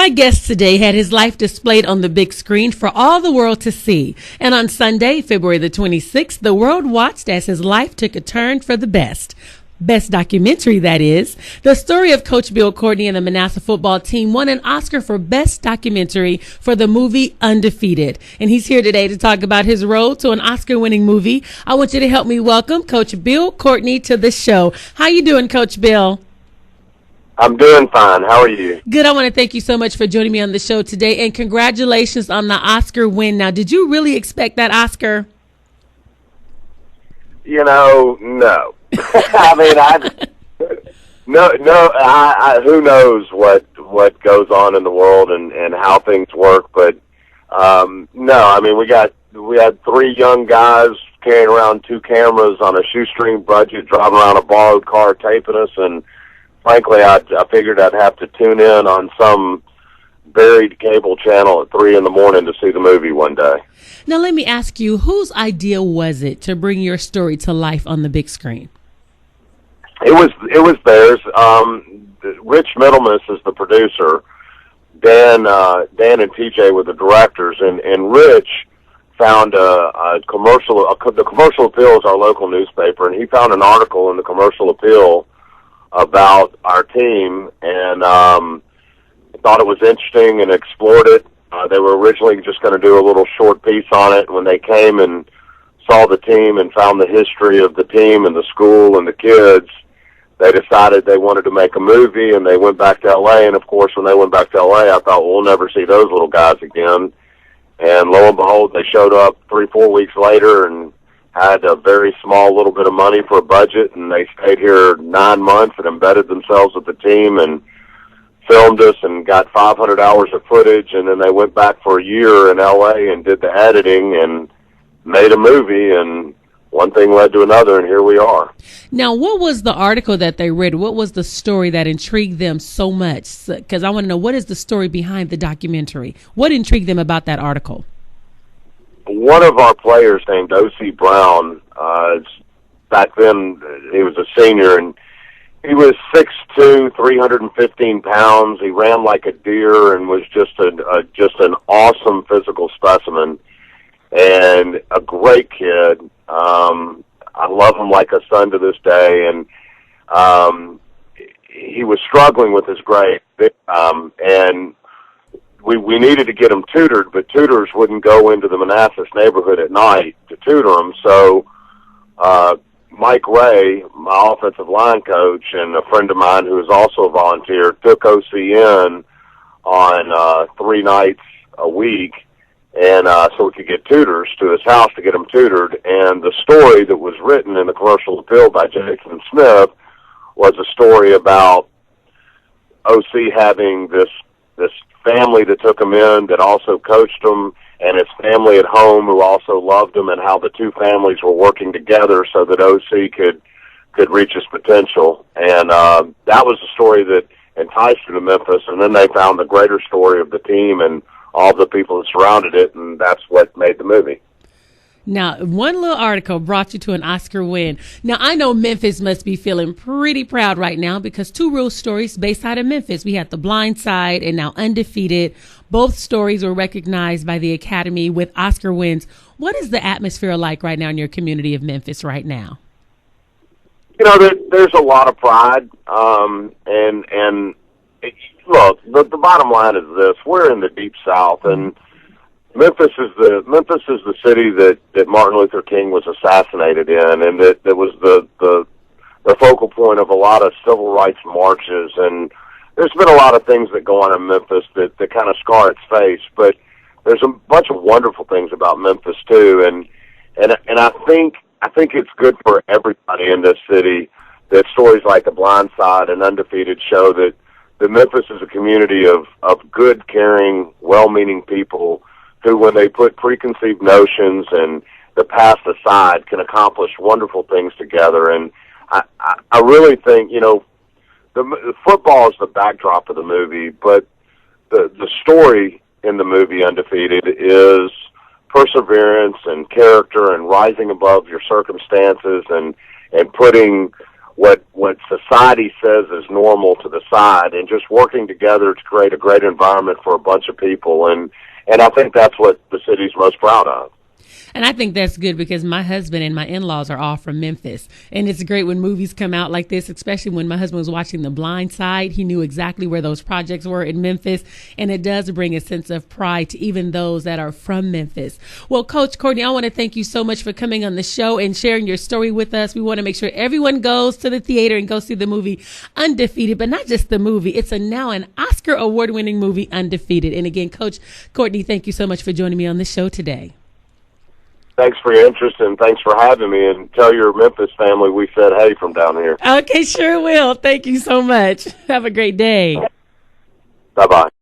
My guest today had his life displayed on the big screen for all the world to see. And on Sunday, February the 26th, the world watched as his life took a turn for the best. Best documentary, that is. The story of Coach Bill Courtney and the Manassas football team won an Oscar for Best Documentary for the movie Undefeated. And he's here today to talk about his road to an Oscar-winning movie. I want you to help me welcome Coach Bill Courtney to the show. How you doing, Coach Bill? I'm doing fine. How are you? Good. I want to thank you so much for joining me on the show today, and congratulations on the Oscar win. Now, did you really expect that Oscar? No. Who knows what goes on in the world and how things work, but no. We had three young guys carrying around two cameras on a shoestring budget, driving around a borrowed car, taping us, and frankly, I figured I'd have to tune in on some buried cable channel at 3 a.m. to see the movie one day. Now, let me ask you, whose idea was it to bring your story to life on the big screen? It was theirs. Rich Middlemas is the producer. Dan and TJ were the directors, and Rich found a commercial. The Commercial Appeal is our local newspaper, and he found an article in the Commercial Appeal about our team, and thought it was interesting and explored it. They were originally just going to do a little short piece on it. When they came and saw the team and found the history of the team and the school and the kids, they decided they wanted to make a movie, and they went back to L.A. And, of course, when they went back to L.A., I thought, well, we'll never see those little guys again. And lo and behold, they showed up 3-4 weeks later and had a very small little bit of money for a budget, and they stayed here 9 months and embedded themselves with the team and filmed us and got 500 hours of footage, and then they went back for a year in L.A. and did the editing and made a movie, and one thing led to another, and here we are. Now, what was the article that they read? What was the story that intrigued them so much? Because I want to know, what is the story behind the documentary? What intrigued them about that article? One of our players named O.C. Brown, back then he was a senior, and he was 6'2", 315 pounds. He ran like a deer and was just an awesome physical specimen and a great kid. I love him like a son to this day, and he was struggling with his grades, and we needed to get him tutored, but tutors wouldn't go into the Manassas neighborhood at night to tutor him, so Mike Ray, my offensive line coach, and a friend of mine who is also a volunteer, took OC in on 3 nights a week, and so we could get tutors to his house to get him tutored. And the story that was written in the Commercial Appeal by Jason Smith was a story about OC having this family that took him in that also coached him, and his family at home who also loved him, and how the two families were working together so that OC could reach his potential. And that was the story that enticed him to Memphis, and then they found the greater story of the team and all the people that surrounded it, and that's what made the movie. Now, one little article brought you to an Oscar win. Now, I know Memphis must be feeling pretty proud right now because 2 real stories based out of Memphis. We had The Blind Side and now Undefeated. Both stories were recognized by the Academy with Oscar wins. What is the atmosphere like right now in your community of Memphis right now? There's a lot of pride, and look, the bottom line is this: we're in the Deep South, and Memphis is the city that Martin Luther King was assassinated in, and that was the focal point of a lot of civil rights marches. And there's been a lot of things that go on in Memphis that kind of scar its face, but there's a bunch of wonderful things about Memphis too. And I think it's good for everybody in this city that stories like The Blind Side and Undefeated show that Memphis is a community of good, caring, well-meaning people who, when they put preconceived notions and the past aside, can accomplish wonderful things together. And I really think, the football is the backdrop of the movie, but the story in the movie Undefeated is perseverance and character and rising above your circumstances and putting what society says is normal to the side, and just working together to create a great environment for a bunch of people. And I think that's what the city's most proud of. And I think that's good because my husband and my in-laws are all from Memphis. And it's great when movies come out like this, especially when my husband was watching The Blind Side. He knew exactly where those projects were in Memphis. And it does bring a sense of pride to even those that are from Memphis. Well, Coach Courtney, I want to thank you so much for coming on the show and sharing your story with us. We want to make sure everyone goes to the theater and go see the movie Undefeated, but not just the movie. It's now an Oscar award-winning movie, Undefeated. And again, Coach Courtney, thank you so much for joining me on the show today. Thanks for your interest, and thanks for having me. And tell your Memphis family we said hey from down here. Okay, sure will. Thank you so much. Have a great day. Bye-bye.